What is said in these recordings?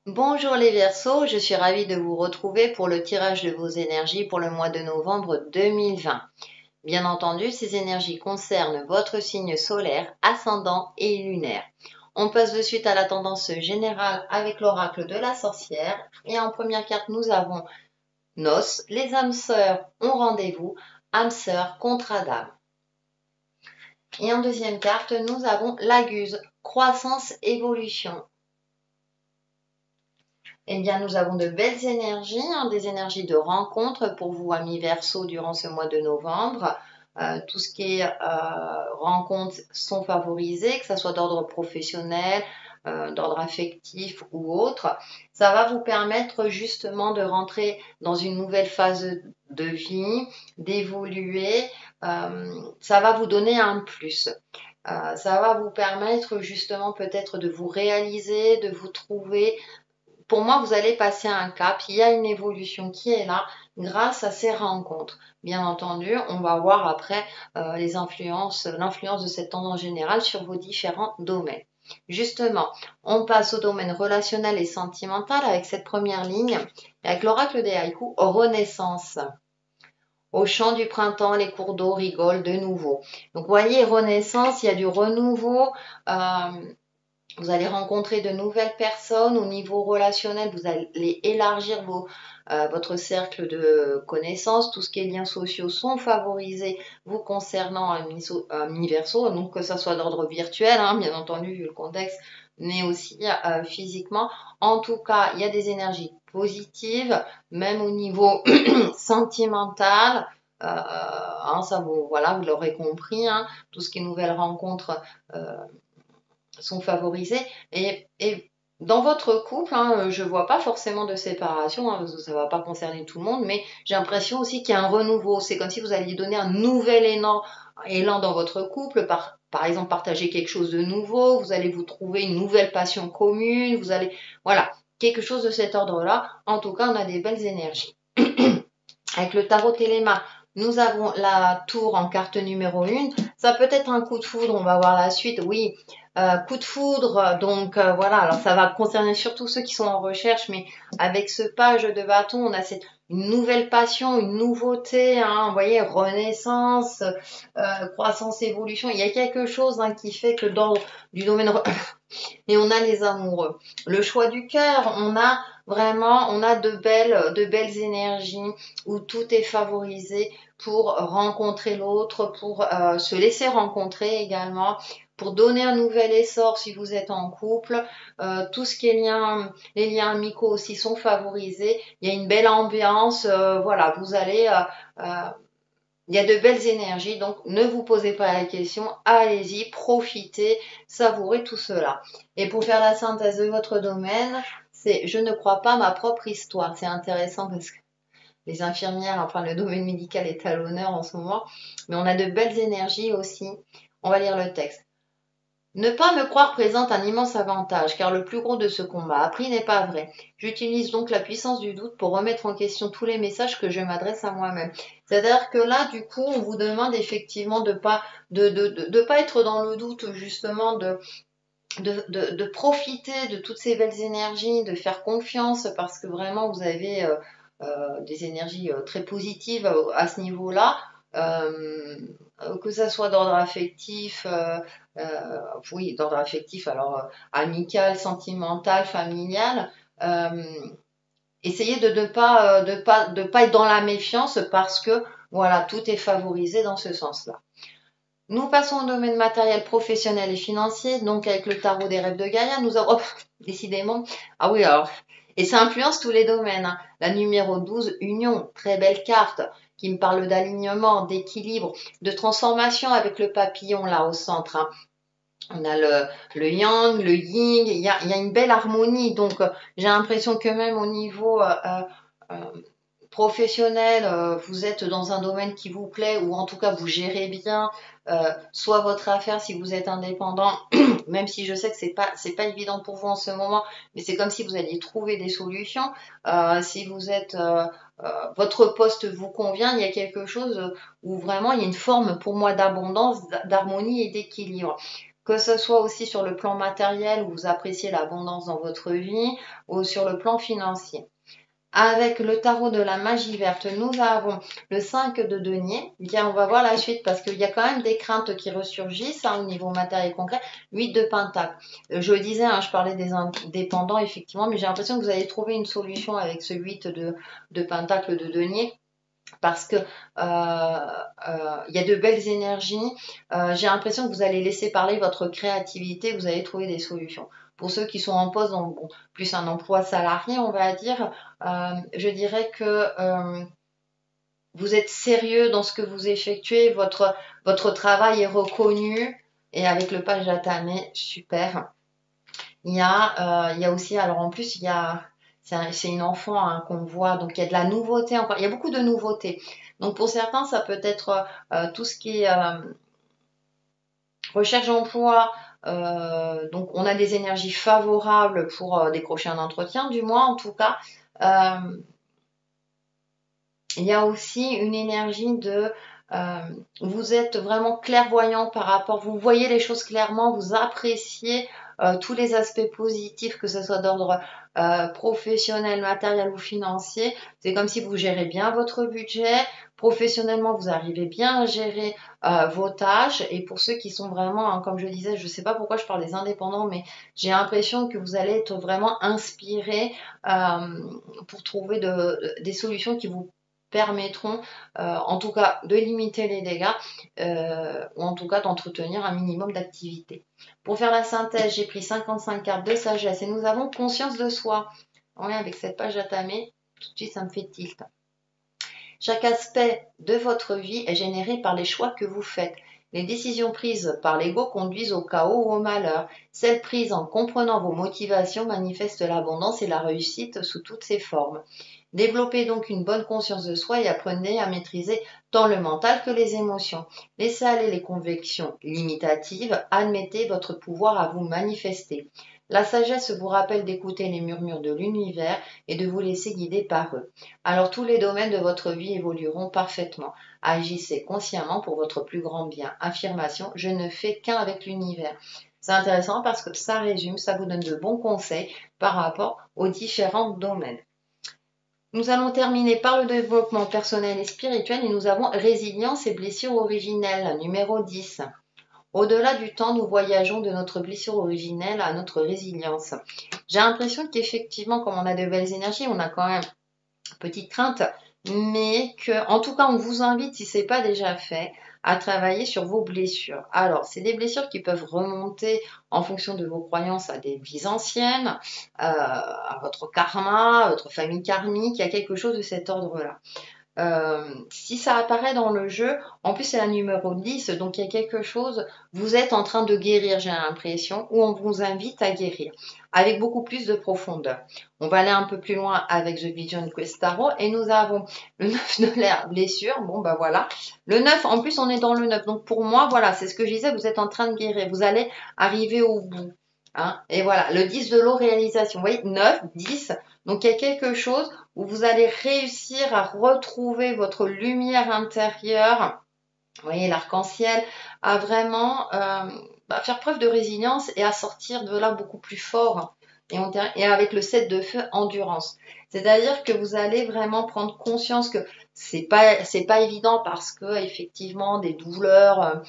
Bonjour les Verseaux, je suis ravie de vous retrouver pour le tirage de vos énergies pour le mois de novembre 2020. Bien entendu, ces énergies concernent votre signe solaire, ascendant et lunaire. On passe de suite à la tendance générale avec l'oracle de la sorcière. Et en première carte, nous avons Nos, les âmes sœurs ont rendez-vous, âmes sœurs, contrat d'âme. Et en deuxième carte, nous avons la Guse, croissance, évolution. Eh bien, nous avons de belles énergies, des énergies de rencontre pour vous, amis Verseau, durant ce mois de novembre. Tout ce qui est rencontres sont favorisées, que ce soit d'ordre professionnel, d'ordre affectif ou autre. Ça va vous permettre justement de rentrer dans une nouvelle phase de vie, d'évoluer. Ça va vous donner un plus. Ça va vous permettre justement peut-être de vous réaliser, de vous trouver. Pour moi, vous allez passer un cap, il y a une évolution qui est là grâce à ces rencontres. Bien entendu, on va voir après l'influence de cette tendance générale sur vos différents domaines. Justement, on passe au domaine relationnel et sentimental avec cette première ligne, avec l'oracle des haïkus, Renaissance. Au chant du printemps, les cours d'eau rigolent de nouveau. Donc, vous voyez, Renaissance, il y a du renouveau. Vous allez rencontrer de nouvelles personnes au niveau relationnel, vous allez élargir votre cercle de connaissances, tout ce qui est liens sociaux sont favorisés vous concernant un mini-verso, donc que ça soit d'ordre virtuel, bien entendu vu le contexte, mais aussi physiquement. En tout cas, il y a des énergies positives, même au niveau sentimental. Ça vous, voilà, vous l'aurez compris, tout ce qui est nouvelles rencontres sont favorisés. Et dans votre couple, je vois pas forcément de séparation, parce que ça va pas concerner tout le monde, mais j'ai l'impression aussi qu'il y a un renouveau. C'est comme si vous alliez donner un nouvel élan dans votre couple, par exemple partager quelque chose de nouveau, vous allez vous trouver une nouvelle passion commune, vous allez, voilà, quelque chose de cet ordre-là. En tout cas, on a des belles énergies. Avec le tarot Téléma, nous avons la tour en carte numéro 1. Ça peut être un coup de foudre, on va voir la suite. Oui, coup de foudre, donc voilà, alors ça va concerner surtout ceux qui sont en recherche, mais avec ce page de bâton, on a une nouvelle passion, une nouveauté, vous voyez, renaissance, croissance, évolution. Il y a quelque chose qui fait que dans du domaine et on a les amoureux. Le choix du cœur, on a de belles énergies où tout est favorisé pour rencontrer l'autre, pour se laisser rencontrer également, pour donner un nouvel essor si vous êtes en couple. Tout ce qui est les liens amicaux aussi sont favorisés. Il y a une belle ambiance. Voilà, vous allez il y a de belles énergies, donc ne vous posez pas la question, allez-y, profitez, savourez tout cela. Et pour faire la synthèse de votre domaine, c'est je ne crois pas ma propre histoire. C'est intéressant parce que les infirmières, enfin le domaine médical est à l'honneur en ce moment, mais on a de belles énergies aussi. On va lire le texte. Ne pas me croire présente un immense avantage, car le plus gros de ce qu'on m'a appris n'est pas vrai. J'utilise donc la puissance du doute pour remettre en question tous les messages que je m'adresse à moi-même. C'est-à-dire que là, du coup, on vous demande effectivement de pas être dans le doute, justement, de profiter de toutes ces belles énergies, de faire confiance, parce que vraiment, vous avez des énergies très positives à ce niveau-là. Euh, que ça soit d'ordre affectif, oui, d'ordre affectif, alors amical, sentimental, familial. Euh, Essayez de ne pas être dans la méfiance parce que voilà, tout est favorisé dans ce sens-là. Nous passons au domaine matériel, professionnel et financier. Donc avec le tarot des rêves de Gaïa, nous avons décidément. Ah oui, alors. Et ça influence tous les domaines. La numéro 12, Union, très belle carte qui me parle d'alignement, d'équilibre, de transformation avec le papillon là au centre. On a le yang, le yin, il y a une belle harmonie. Donc j'ai l'impression que même au niveau euh, professionnel, vous êtes dans un domaine qui vous plaît ou en tout cas vous gérez bien, soit votre affaire si vous êtes indépendant, même si je sais que c'est pas évident pour vous en ce moment, mais c'est comme si vous alliez trouver des solutions. Si vous êtes votre poste vous convient, il y a quelque chose où vraiment il y a une forme pour moi d'abondance, d'harmonie et d'équilibre. que ce soit aussi sur le plan matériel où vous appréciez l'abondance dans votre vie ou sur le plan financier. Avec le tarot de la magie verte, nous avons le 5 de denier. Bien, on va voir la suite parce qu'il y a quand même des craintes qui ressurgissent au niveau matériel concret. 8 de pentacle. Je disais, je parlais des indépendants effectivement, mais j'ai l'impression que vous allez trouver une solution avec ce 8 de pentacle de denier. Parce que y a de belles énergies. J'ai l'impression que vous allez laisser parler votre créativité, vous allez trouver des solutions. Pour ceux qui sont en poste, donc plus un emploi salarié, on va dire, je dirais que vous êtes sérieux dans ce que vous effectuez, votre travail est reconnu, et avec le page d'atamé, super. Il y a aussi, alors en plus, c'est une enfant qu'on voit, donc il y a de la nouveauté encore, il y a beaucoup de nouveautés. Donc pour certains, ça peut être tout ce qui est recherche d'emploi, donc on a des énergies favorables pour décrocher un entretien, du moins en tout cas. Il y a aussi une énergie de vous êtes vraiment clairvoyant par rapport, vous voyez les choses clairement, vous appréciez tous les aspects positifs, que ce soit d'ordre professionnel, matériel ou financier. C'est comme si vous gérez bien votre budget. Professionnellement, vous arrivez bien à gérer vos tâches. Et pour ceux qui sont vraiment, comme je disais, je ne sais pas pourquoi je parle des indépendants, mais j'ai l'impression que vous allez être vraiment inspiré pour trouver des solutions qui vous permettront en tout cas de limiter les dégâts ou en tout cas d'entretenir un minimum d'activité. Pour faire la synthèse, j'ai pris 55 cartes de sagesse et nous avons conscience de soi. Ouais, avec cette page d'atamé, tout de suite ça me fait tilt. Chaque aspect de votre vie est généré par les choix que vous faites. Les décisions prises par l'ego conduisent au chaos ou au malheur. Celles prises en comprenant vos motivations manifestent l'abondance et la réussite sous toutes ses formes. Développez donc une bonne conscience de soi et apprenez à maîtriser tant le mental que les émotions. Laissez aller les convictions limitatives, admettez votre pouvoir à vous manifester. La sagesse vous rappelle d'écouter les murmures de l'univers et de vous laisser guider par eux. Alors tous les domaines de votre vie évolueront parfaitement. Agissez consciemment pour votre plus grand bien. Affirmation, je ne fais qu'un avec l'univers. C'est intéressant parce que ça résume, ça vous donne de bons conseils par rapport aux différents domaines. Nous allons terminer par le développement personnel et spirituel et nous avons résilience et blessure originelle, numéro 10. Au-delà du temps, nous voyageons de notre blessure originelle à notre résilience. J'ai l'impression qu'effectivement, comme on a de belles énergies, on a quand même une petite crainte, mais que, en tout cas, on vous invite, si ce n'est pas déjà fait, à travailler sur vos blessures. Alors, c'est des blessures qui peuvent remonter en fonction de vos croyances à des vies anciennes, à votre karma, à votre famille karmique, il y a quelque chose de cet ordre-là. Si ça apparaît dans le jeu, en plus c'est la numéro 10, donc il y a quelque chose, vous êtes en train de guérir, j'ai l'impression, ou on vous invite à guérir, avec beaucoup plus de profondeur. On va aller un peu plus loin avec The Vision Quest Tarot, et nous avons le 9 de l'air, blessure, bon bah voilà. Le 9, en plus on est dans le 9, donc pour moi, voilà, c'est ce que je disais, vous êtes en train de guérir, vous allez arriver au bout. Et voilà, le 10 de l'eau, réalisation, vous voyez, 9, 10, donc il y a quelque chose où vous allez réussir à retrouver votre lumière intérieure, vous voyez l'arc-en-ciel, à vraiment faire preuve de résilience et à sortir de là beaucoup plus fort. Et avec le 7 de feu, endurance. C'est-à-dire que vous allez vraiment prendre conscience que c'est pas évident parce que effectivement des douleurs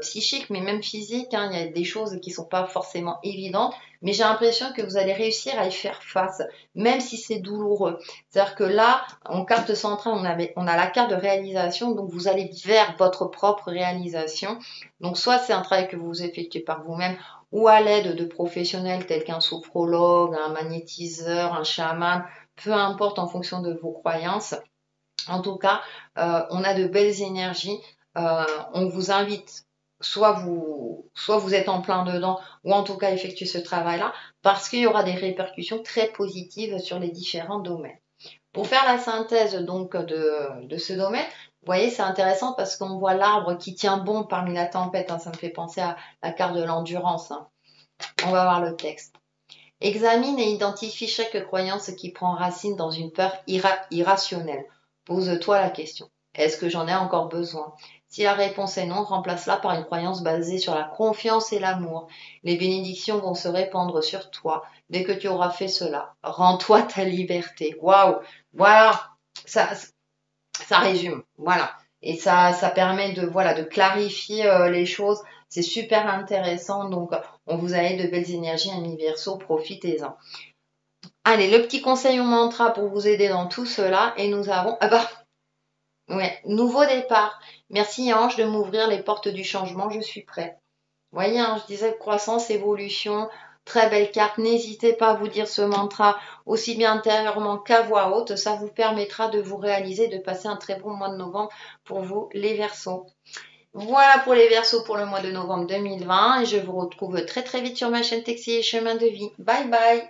psychiques mais même physiques, il y a des choses qui sont pas forcément évidentes, mais j'ai l'impression que vous allez réussir à y faire face même si c'est douloureux. C'est-à-dire que là en carte centrale on a la carte de réalisation, donc vous allez vers votre propre réalisation. Donc soit c'est un travail que vous effectuez par vous-même ou à l'aide de professionnels tels qu'un sophrologue, un magnétiseur, un chaman, peu importe en fonction de vos croyances. En tout cas, on a de belles énergies. On vous invite, soit vous êtes en plein dedans, ou en tout cas effectuer ce travail-là, parce qu'il y aura des répercussions très positives sur les différents domaines. Pour faire la synthèse donc de ce domaine, vous voyez, c'est intéressant parce qu'on voit l'arbre qui tient bon parmi la tempête. Ça me fait penser à la carte de l'endurance. On va voir le texte. Examine et identifie chaque croyance qui prend racine dans une peur irrationnelle. Pose-toi la question. Est-ce que j'en ai encore besoin? Si la réponse est non, remplace-la par une croyance basée sur la confiance et l'amour. Les bénédictions vont se répandre sur toi dès que tu auras fait cela. Rends-toi ta liberté. Waouh! Voilà, ça, ça résume. Voilà. Et ça permet de, voilà, de clarifier les choses. C'est super intéressant. Donc, on vous a de belles énergies, amis Verseau. Profitez-en. Allez, le petit conseil au mantra pour vous aider dans tout cela. Et nous avons, ah bah, ouais, nouveau départ. Merci Ange de m'ouvrir les portes du changement. Je suis prêt. Vous voyez, hein, je disais croissance, évolution, très belle carte. N'hésitez pas à vous dire ce mantra aussi bien intérieurement qu'à voix haute. Ça vous permettra de vous réaliser, de passer un très bon mois de novembre pour vous, les Verseaux. Voilà pour les Verseaux pour le mois de novembre 2020 et je vous retrouve très très vite sur ma chaîne Texi et Chemin de Vie. Bye bye!